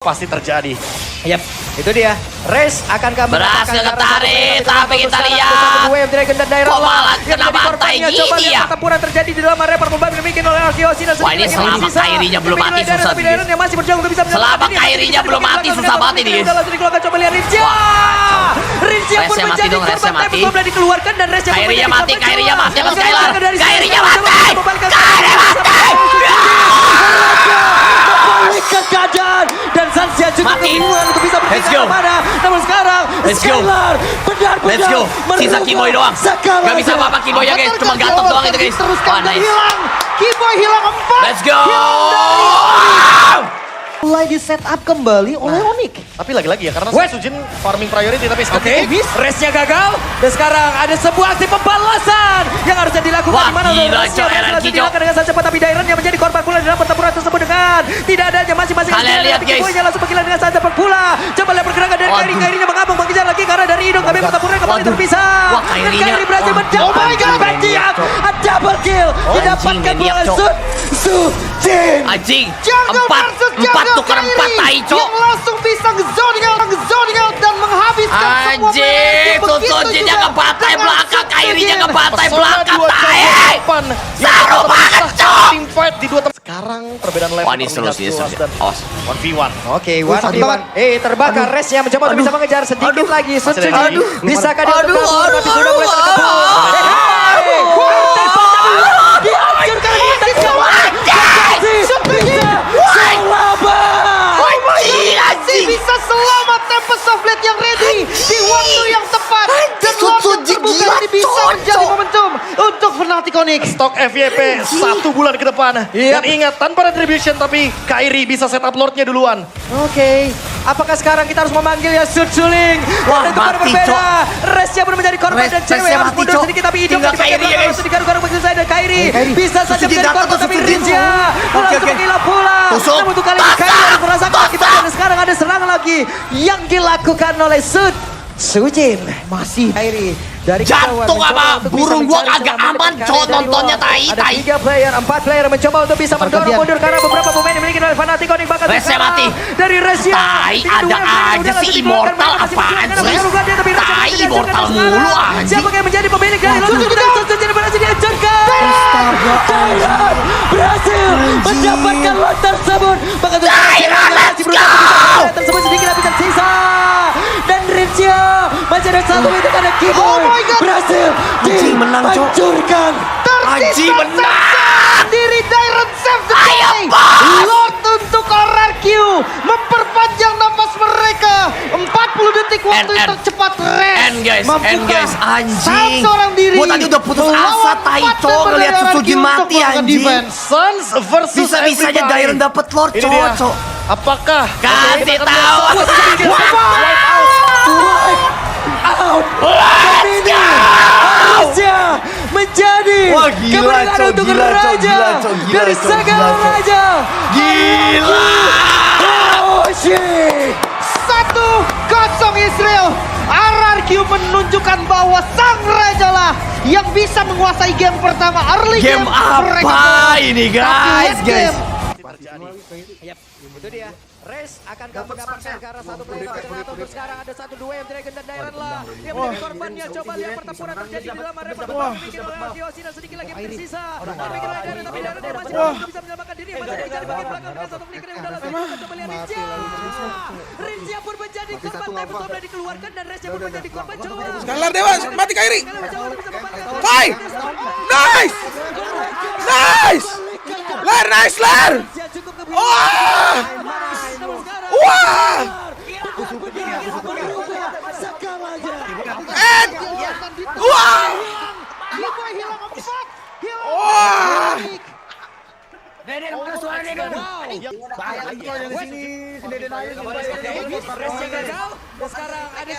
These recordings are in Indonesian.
pasti terjadi. Yap, itu dia. Race akankah berhasil ketarik, tapi kita lihat kok malah kena bantai gini ya. Pertempuran terjadi di dalam area pertempuran dibikin oleh Arkeosi dan wah, ini selama Kairinya belum mati susah. Selama Kairinya belum mati susah banget ini. Coba lihat Rizia. Rizia pun menjadi korban tapi sudah dikeluarkan dan Rizia Kairinya mati, Kairinya mati sama Skylar. Kairinya mati. Kairinya mati. Balikan keadaan dan Sansia juga kebingungan untuk bisa berpindah kemana. Namun sekarang Skylar benar-benar sisa Keyboy doang. Gak bisa apa-apa Keyboynya guys, cuma gatot doang itu guys. Teruskan dan hilang. Keyboy hilang 4. Let's go. Mulai di setup kembali oleh Onyx. Tapi lagi-lagi ya, karena Sujin farming priority tapi Oke, race-nya gagal. Dan sekarang ada sebuah aksi pembalasan yang harusnya dilakukan. Wah, dimana gila, Cok, LRQ, dilakukan dengan sangat cepat. Tapi Dairon yang menjadi korban pula dalam pertempuran tersebut dengan tidak adanya masing-masing. Kalian lihat guys, Keyboy langsung berkilat dengan sangat cepat pula. Coba lihat pergerakan dari Kairi. Kairinya mengabung mengejar lagi karena dari hidung kami pertempuran kembali terpisah. Wah, Kairinya Kairi berhasil mendapatkan Banjiak. Double kill didapatkan oleh Sujin. Anjing, 4 tukar 4 Taicho. Yang langsung bisa nge-zoning out dan menghabiskan semua anjing, Sujinnya ngebantai belakang, Kairinya ngebantai belakang. Seru banget, Cok. Team fight di dua sekarang perbedaan level. Wah, ini seru sih, awas. 1v1. Oke, 1v1. Terbakar. Race yang mencoba untuk bisa mengejar sedikit lagi. Sujin. Bisakah dia untuk kabur? Tapi sudah mulai terkebur. Dihancurkan bisa selamat. Tempest of Blade yang ready di waktu yang tepat dan Lord terbuka ini bisa menjadi momentum untuk Fnatic Onyx. Stok FYP 1 bulan ke depan. Dan ingat, tanpa retribution tapi Kairi bisa setup Lordnya duluan. Oke, apakah sekarang kita harus memanggil ya Suling? Wah, itu pada mati, berbeda. Resnya pun menjadi korban dan cewek harus mundur sedikit tapi hidup tinggal Kairi ya guys. Digaruk-garuk begitu saja dan Kairi bisa saja menjadi korban tapi Rizia langsung gila pula. Namun untuk kali ini Kairi harus merasakan akibatnya dan sekarang ada serangan lagi yang dilakukan oleh Sujin. Masih Kairi dari jantung sama burung gua kagak aman, cowok nontonnya tai. Ada 3 player, 4 player mencoba untuk bisa mendorong mundur karena beberapa pemain dimiliki oleh Fnatic Onyx bakal Resnya mati. dari Resya. Tai, ada aja sih Immortal apaan sih? Tai, Immortal mulu anjing. Siapa yang menjadi pemilik dari Sujin berhasil dihancurkan. Dairon berhasil mendapatkan lot tersebut. Dairon, let's go! Tersebut sedikit tapi tersisa. Dan Rizia masih ada satu itu ada Keyboy berhasil dihancurkan. Anjing menang. Diri Dairon save the day. Lord untuk RRQ memperpanjang napas mereka. 40 detik waktu yang tercepat race. End guys, anjing. Seorang diri. Gua tadi udah putus asa Taicho ngeliat Sujin mati anjing. Suns versus Bisa-bisanya Dairon dapet Lord, cowok. Apakah kasih tahu? Harusnya menjadi kemenangan untuk Raja dari segala Raja. Gila. Oh shit. 1-0 Israel. RRQ menunjukkan bahwa sang Raja lah yang bisa menguasai game pertama. Early game apa ini guys? Itu dia. Race akankah mendapatkan karena satu player untuk sekarang ada 1-2 yang Dragon dan Dairon lah yang menjadi korbannya. Coba lihat pertempuran terjadi di dalam area pertempuran bikin oleh Arkeosi dan sedikit lagi tersisa. Berpikir oleh Dairon tapi Dairon yang masih bisa menyelamatkan diri. Masih dicari bagian belakang dengan satu flicker yang udah langsung. Coba lihat Rizia. Rizia pun menjadi korban tapi sudah dikeluarkan dan Rizia pun menjadi korban. Coba. Skylar Dewa mati Kairi. Hai. Nice. Nice. Ler, nice Ler. Wah! Wah! Wah! Wah!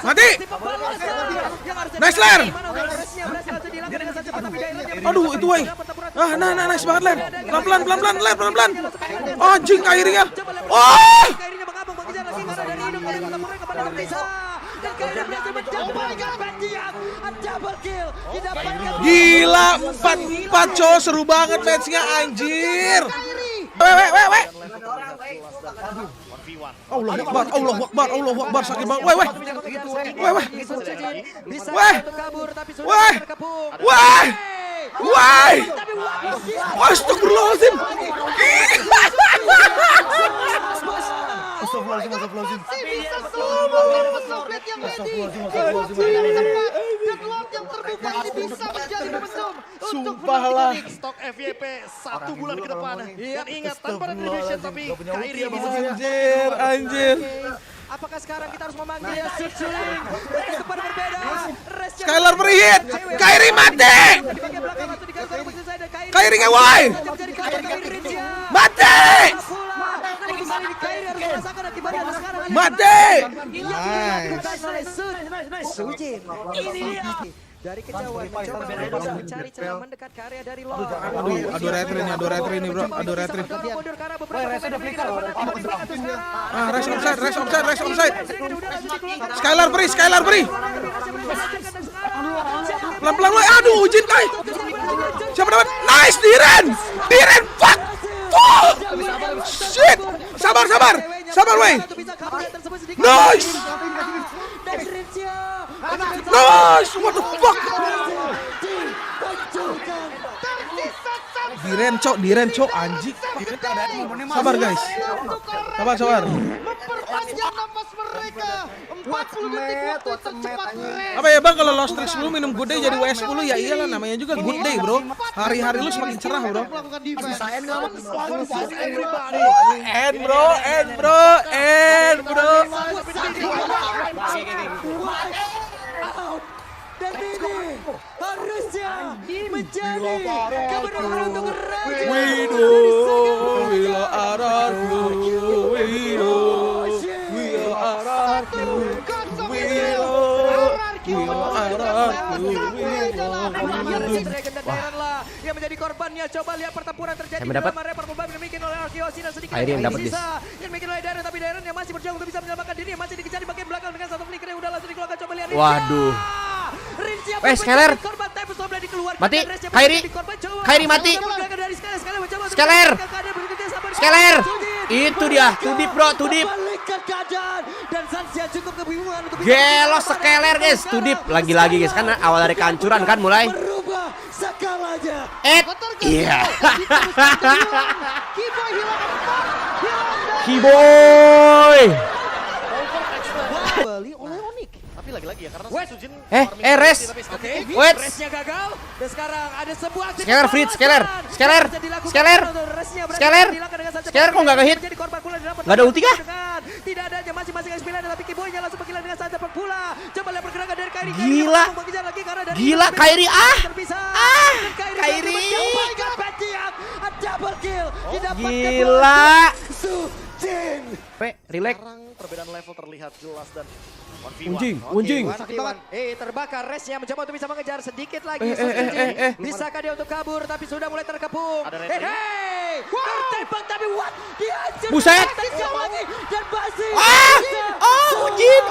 Mati! Nice Ler! Aduh itu woy. Nice banget Ler. Pelan-pelan Ler, pelan-pelan. Anjing Kairinya. Oh! Gila 4-4 cowok, seru banget matchnya anjir. Weh. Allah Akbar, Allah Akbar, Allah Akbar, sakit banget. Weh. Astagfirullahaladzim. Sumpahlah. Stok FYP 1 bulan ke depan. Dan ingat, tanpa retribution tapi Kyrie bisa Anjir. Apakah sekarang kita harus memanggil ya shoot suling? Tempat berbeda. Skylar berhit. Kyrie mati. Kyrie ngewai. Mati. Mati. Dari kejauhan mencoba mencari celah mendekat ke area dari Lord. Aduh retri nih bro, aduh retri. Rest offside. Skylar free. Pelan-pelan woi, aduh Ujin kai. Siapa dapat? Nice Diren, fuck. Shit. Sabar woi. Nice, what the fuck? Diren cok anjing. Sabar guys. Sabar. Memperpanjang nafas mereka. 40 detik waktu tercepat rest. Apa ya bang, kalau lost streak sebelum minum good day jadi WS10 ya iyalah, namanya juga good day bro. Hari-hari lu semakin cerah bro. End bro. Dan ini harusnya menjadi kebenaran untuk Raja. Yang menjadi korbannya. Coba lihat pertempuran terjadi dalam area pertempuran yang dibikin oleh Arkeosi dan sedikit Kyrie yang dapat dis. yang dibikin oleh Darren, tapi Darren yang masih berjuang untuk bisa menyelamatkan diri, masih dikejar di bagian belakang dengan satu flicker yang udah langsung dikeluarkan. Coba lihat Waduh. Skylar mati. Kyrie mati. Skylar itu dia. Tudip bro. Gelo Skylar guys. Tudip lagi-lagi guys, kan awal dari kehancuran kan mulai. Iya. Kiboy. Tapi lagi-lagi ya karena Sujin Res. Wait. Resnya gagal dan sekarang ada sebuah Skylar free. Skylar kok nggak ngehit? Nggak ada ulti kah? Tidak ada aja masing-masing XP tapi Kiboynya langsung berkilat dengan santai pula. Coba lihat pergerakan dari Kyrie. Gila Kyrie Kyrie. Double kill. Gila. Relax. sekarang perbedaan level terlihat jelas dan 1v1. Unjing. Terbakar resnya mencoba untuk bisa mengejar sedikit lagi. Bisakah dia untuk kabur tapi sudah mulai terkepung. Tertembak tapi what? Dia buset. Dan Basi. Unjing.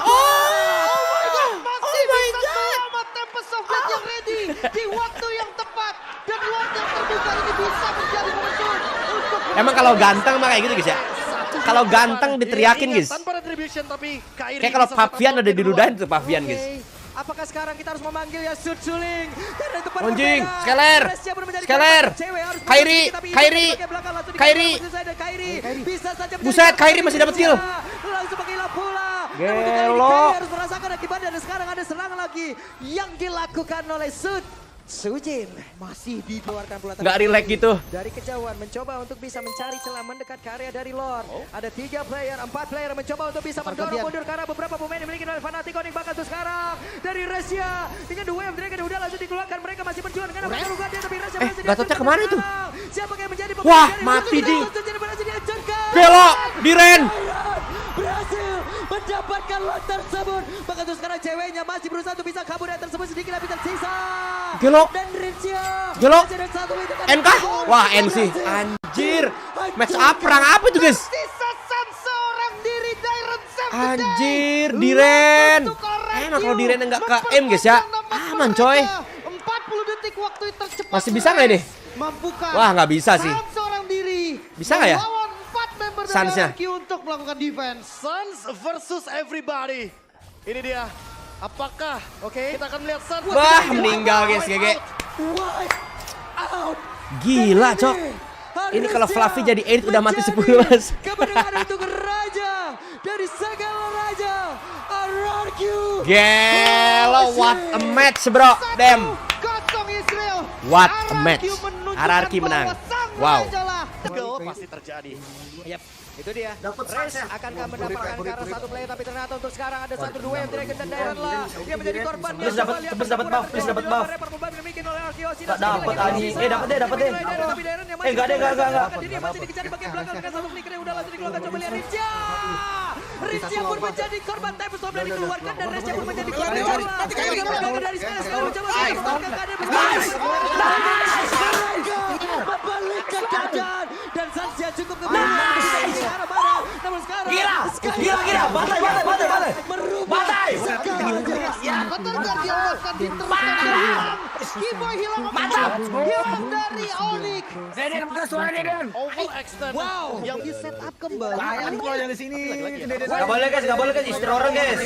Masih bisa selamat Tempest of Death yang ready di waktu yang tepat. Dan Lord yang terbuka ini bisa menjadi musuh untuk... Emang kalau ganteng mah kayak gitu guys ya. Kalau ganteng diteriakin guys. Tanpa retribution tapi Kyrie Kayak kalau Pavian udah diludahin tuh Pavian guys. Apakah sekarang kita harus memanggil ya shoot suling? Anjing, Skylar. Kyrie. Buset, Kyrie masih dapat kill. Langsung menggila pula. Gelo. Harus merasakan akibatnya dan sekarang ada serangan lagi yang dilakukan oleh Sujin masih dikeluarkan pula. Nggak relax gitu. Dari kejauhan mencoba untuk bisa mencari celah mendekat ke area dari Lord. Ada 4 player mencoba untuk bisa mendorong mundur karena beberapa pemain dimiliki oleh Fnatic. Bahkan tuh sekarang dari Resya dengan The Wave Dragon udah langsung dikeluarkan. Mereka masih berjuang dengan apa luka dia tapi Resya masih Gatotnya kemana itu? Siapa yang menjadi wah, mati ding. Gelo, Diren. Berhasil mendapatkan lot tersebut. Bahkan tuh sekarang ceweknya masih berusaha untuk bisa kabur dari tersebut sedikit tapi tersisa. Gelo. Dan Rincia. Gelo. NK. Wah, NC. Anjir. Match up perang apa itu, guys? Sisasan seorang diri Darren Sam. Anjir, Diren. Emang kalau Diren enggak ke M, guys ya. Aman, coy. 40 detik waktu tercepat. Masih bisa nggak ini? Mampukah? Wah, nggak bisa sih. Seorang diri. Bisa nggak ya? Melawan 4 member dari Sansnya. RRQ untuk untuk melakukan defense. Suns versus everybody. Ini dia. Apakah kita akan melihat Suns? Wah, meninggal guys, GG. Gila, Cok. Ini kalau Fluffy jadi edit udah mati 10, Mas. Kemenangan untuk Raja dari segala Raja. RRQ. Gelo, what a match, bro. Damn. 1-0 Israel. What a match. menunjukkan RRQ menang. bahwa sang Wow. raja lah. Goal pasti terjadi. Itu dia. Race akankah mendapatkan ke arah satu player, tapi ternyata untuk sekarang ada 1-2 yang Dragon dan Dairan lah yang menjadi korban. Please dapat buff, please dapat buff. Gak dapat Ani. Dapat deh. Enggak deh, enggak. Dia masih dikejar di bagian belakang dengan satu flicker yang udah langsung dikeluarkan. Coba lihat Rizya. Rizya pun menjadi korban. Time Storm dan dikeluarkan dan Rizya pun menjadi korban. Dari sekarang mencoba menyelamatkan keadaan. Membalikkan keadaan dan Sansia cukup kembali. Namun sekarang Gila. Bantai. Bantai. Betul kan dia akan diteruskan dari hilang. Keyboy hilang. Mantap. Hilang dari Onyx. Overextend. Wow. Yang di setup kembali. Kalau yang di sini. Gak boleh guys, istirahat orang guys.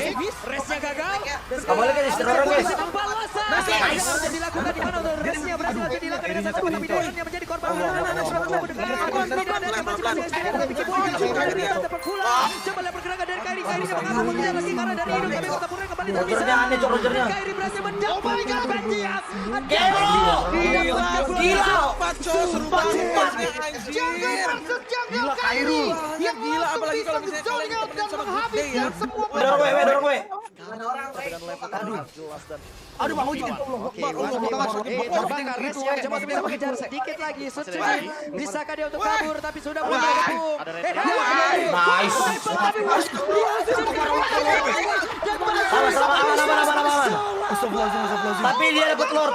Race-nya gagal. Gak boleh guys, istirahat orang guys. Pembalasan. Yang dilakukan di mana untuk race-nya berhasil dilakukan dengan satu tapi Dairan yang menjadi korban. Coba lihat pergerakan dari Kairi. Kairi mengaku mengejar lagi karena dari hidup tapi tetap kembali Rogernya aneh, Cok, Rogernya. Kairi berhasil mendapatkan Banjias. Gila. Jungle versus Jungle Kairi. Yang Gila, langsung apalagi bisa kalau misalnya zone kalian out dan sama menghabiskan semua Dorong gue. Aduh, mau jadi. Terbakar Race yang coba bisa mengejar sedikit lagi. Suci. Bisakah dia untuk kabur tapi sudah mulai bergabung. Nice. Aman. Tapi dia dapat Lord.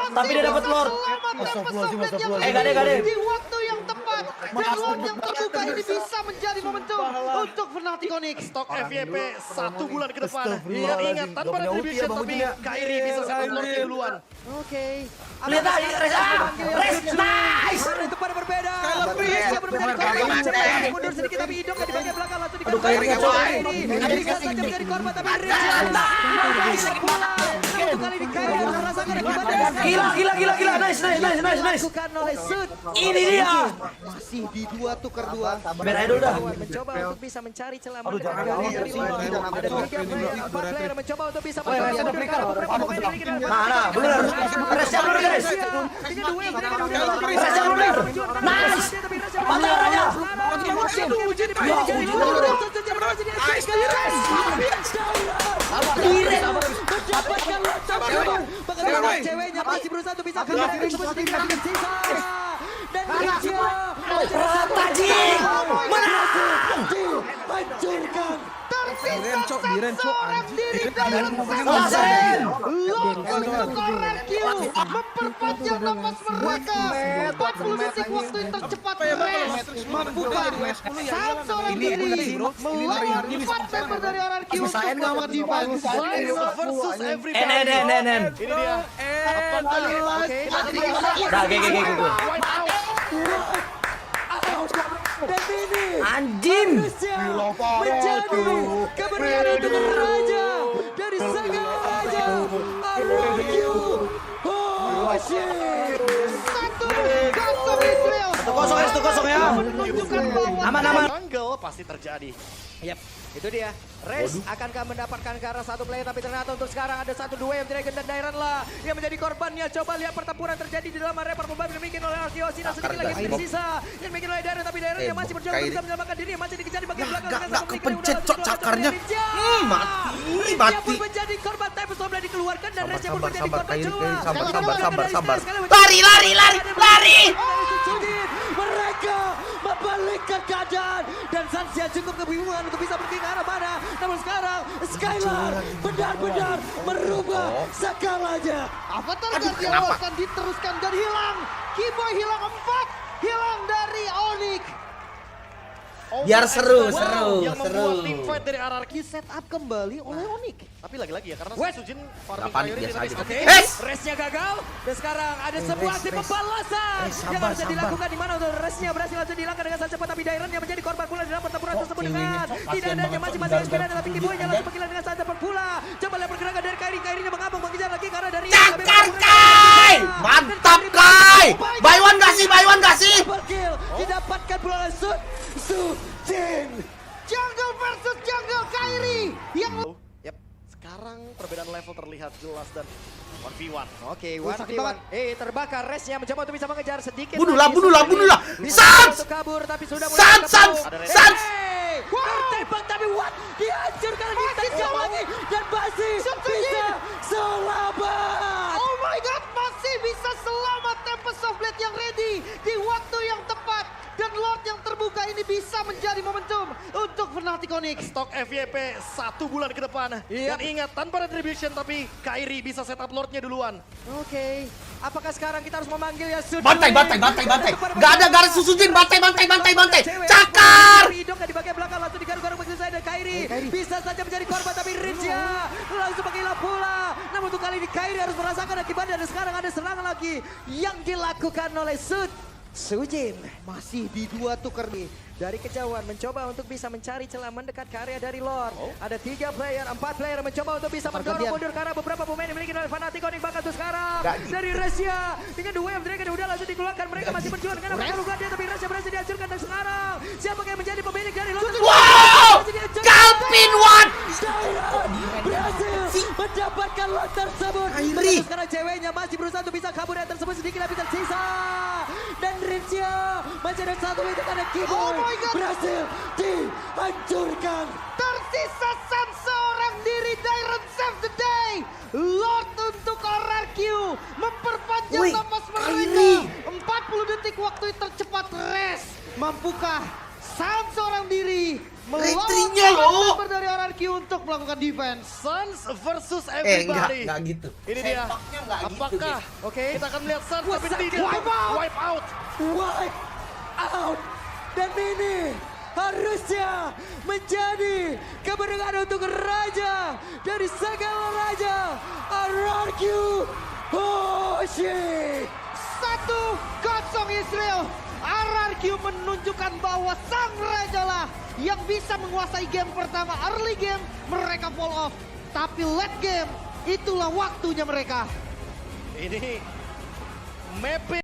Gak deh. Di waktu yang tepat dan Lord yang terbuka ini bisa menjadi momentum untuk Fnatic Onyx. Stok FYP 1 bulan ke depan. Dan ingat, tanpa retribution tapi Kairi bisa setup Lord duluan. Oke. Lihat aja, Race. Nice. Itu pada berbeda. Race yang berbeda di korban. Mundur sedikit tapi hidup di bagian belakang langsung dikasih. Kairi saja menjadi korban tapi Race untuk kali ini Kairi harus merasakan akibatnya. Gila. Nice. Dilakukan oleh Sud. Ini dia. Masih di 2 tukar 2. Biar aja dulu dah. Mencoba untuk bisa mencari celah mendekatkan dari bawah. Ada 3 player, 4 player mencoba untuk bisa Nah, bener. Race-nya dulu guys. Race-nya dulu. Nice. Mantap Raja. Ceweknya masih berusaha untuk bisa keluar dari sedikit tersisa. Dan Rizya Tajik. dihancurkan. Tersisa seorang diri dari Selesai. Lord untuk RRQ memperpanjang nafas mereka. 40 detik waktu yang tercepat Race mampukah saat seorang diri melawan 4 member dari RRQ untuk melakukan defense. Suns versus everybody. N. Ini dia. Dah, gue. Dan ini Anjing. menjadi keberanian untuk Raja dari segala Raja RRQ. Oh shit. 1-0 Israel. 1-0 ya. Menunjukkan bahwa Aman. Jungle pasti terjadi. Itu dia. Race akankah mendapatkan ke arah satu player tapi ternyata untuk sekarang ada 1-2 yang Dragon dan Dairan lah yang menjadi korbannya. Coba lihat pertempuran terjadi di dalam area permukaan dibikin oleh Arkeosi dan sedikit lagi tersisa yang dibikin oleh Dairan tapi Dairan yang masih berjuang bisa menyelamatkan diri yang masih dikejar di bagian belakang. Gak kepencet cok cakarnya. Mati. Menjadi korban Time Storm dan dikeluarkan dan Race pun menjadi korban juga. Sabar. Lari. Mereka membalikkan keadaan dan Sansia cukup kebingungan untuk bisa pergi ke arah mana. Namun sekarang Skylar benar-benar merubah segalanya. Avatar Guardian akan diteruskan dan hilang. Keyboy hilang 4. Hilang dari Onyx. Biar seru, yang membuat tim fight dari RRQ Set up kembali oleh Onyx. tapi lagi-lagi ya karena Wes. Sujin Nggak farming panik, Kairi biasa dari aja. tadi. Oke, Res! resnya gagal. Dan sekarang ada sebuah aksi pembalasan yang harus dilakukan di mana untuk resnya berhasil langsung dihilangkan dengan sangat cepat, tapi Dairon yang menjadi korban pula dalam pertempuran tersebut dengan tidak adanya masing-masing Espera, tapi Kiboynya langsung penggilan dengan sangat cepat pula. Coba lihat pergerakan dari Kairi, Kairinya mengambang mengejar lagi karena dari Cakar Kai! Mantap Kai! Baywan gak sih? Baywan gak sih? Double kill didapatkan pula oleh Sujin. Jungle versus Jungle Kairi yang Yap, sekarang perbedaan level terlihat jelas dan 1v1. Oke, sakit 1v1. banget. Terbakar resnya mencoba untuk bisa mengejar sedikit. Bunuhlah, lagi. bunuhlah, Sujin bunuhlah. bisa Sans! untuk kabur tapi sudah mulai Sans, kabur. Sans, Ada Sans! Hey! Tertembak tapi what? Dihancurkan lagi, tajam lagi dan masih bisa selamat. oh my god, masih bisa selamat. Tempest of Blade yang ready di waktu yang tepat. Dan Lord yang terbuka ini bisa menjadi momentum untuk Fnatic Onyx. Stok FYP 1 bulan ke depan. Dan ingat, tanpa retribution tapi Kairi bisa setup Lordnya duluan. Oke, apakah sekarang kita harus memanggil ya Sujin? Bantai, bantai, bantai, bantai. Gak ada garis Sujin, bantai, bantai, bantai, bantai. Cakar! Hidungnya di bagian belakang langsung digaruk-garuk begitu saja dan Kairi bisa saja menjadi korban tapi Rizya langsung menghilang pula. Namun untuk kali ini Kairi harus merasakan akibatnya dan sekarang ada serangan lagi yang dilakukan oleh Sujin. Masih di dua tuker nih. Dari kejauhan mencoba untuk bisa mencari celah mendekat ke area dari Lord. Ada 3 player, 4 player mencoba untuk bisa mendorong mundur karena beberapa pemain dimiliki oleh Fnatic Onyx bahkan tuh sekarang. Dari Resya dengan The Wave Dragon udah langsung dikeluarkan. Mereka masih berjuang dengan luka dia tapi Resya berhasil dihancurkan dan sekarang siapa yang menjadi pemilik dari Lord? Wow! Kalpin One! Berhasil mendapatkan Lord tersebut. Kairi. Tapi sekarang ceweknya masih berusaha untuk bisa kabur yang tersebut sedikit lebih tersisa. Dan Rizya masih ada satu itu ada Kiboy. Oh my God. Berhasil dihancurkan. Tersisa seorang diri. Dairon save the day. Lord untuk RRQ memperpanjang Wih, napas Kairi. mereka. 40 detik waktu tercepat res. Mampukah seorang diri Retrinya loh. member dari RRQ untuk melakukan defense? Suns versus Enggak, everybody. enggak gitu. Ini dia. Sempaknya enggak gitu, Apakah Oke. kita akan melihat Suns tapi Wipe tidak out. wipe out. Wipe out. Dan ini harusnya menjadi kemenangan untuk raja dari segala raja RRQ Hoshi. 1-0 Israel. RRQ menunjukkan bahwa sang raja lah yang bisa menguasai game pertama. Early game mereka fall off. Tapi late game itulah waktunya mereka. Ini mapping